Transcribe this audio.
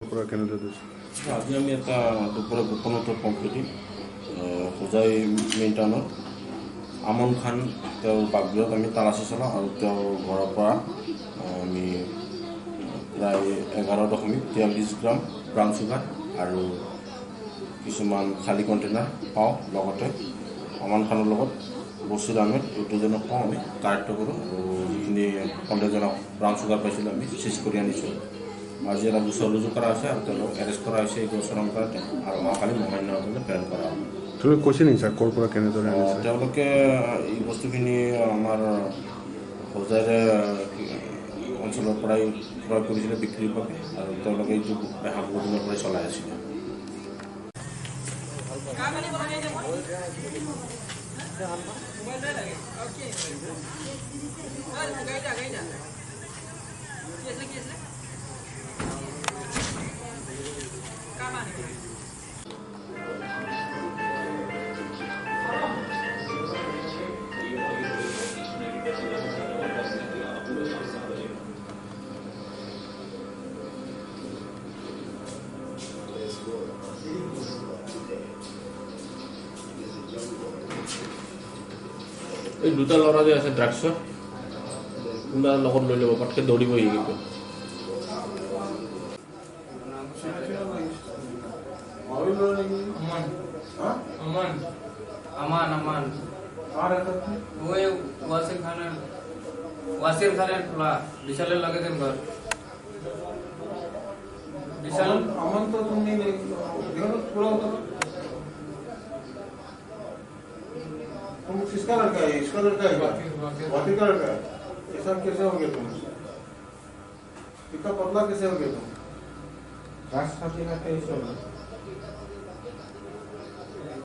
আজি আমি এটা দুপৰীয়া গোপনত কম্পিটিভ হোজাই মেইন টাউনত আমন খান তেওঁৰ বাগগৃহত আমি তালাচী চলাওঁ আৰু তেওঁৰ ঘৰৰ পৰা আমি প্ৰায় 11.43 গ্ৰাম ব্ৰাউন চুগাৰ আৰু কিছুমান খালী কণ্টেইনাৰ পাওঁ। লগতে আমন খানৰ লগত বছিৰ আহমেদ এই দুজনক পাওঁ আমি কাৰেক্ট কৰোঁ আৰু যিখিনি সন্দেহজনক ব্ৰাউন চুগাৰ পাইছিলোঁ আমি চিজ কৰি আনিছোঁ। আজি এটা গোচৰ ৰুজু কৰা হৈছে আৰু তেওঁলোকক এৰেষ্ট কৰা হৈছে এই গোচৰ সংক্ৰান্তে আৰু অহাকালি মহামান্য আদালতলৈ প্ৰেৰণ কৰা হ'ব। তুমি কৈছে নেকি ছাৰ ক'ৰ পৰা কেনেদৰে আনিছে? তেওঁলোকে এই বস্তুখিনি আমাৰ হোজাইৰে অঞ্চলৰ পৰাই ক্ৰয় কৰিছিলে বিক্ৰীৰ বাবে আৰু তেওঁলোকে এইটো বহুত দিনৰ পৰাই চলাই আছিলে। এই দুটা ল'ৰা যে আছে ড্ৰাগছৰ কোনোবা লগত লৈ ল'ব পটকৈ দৌৰিব কিন্তু अमान वो वासिर खान खुला विशाल लगे थे घर विशाल अमन तो तुम नहीं पूरा होता तुम किसका लड़का है? इसका लड़का है? वाकिर का लड़का है? ऐसा कैसे हो गया तुम? इतना पतला कैसे हो गया तुम?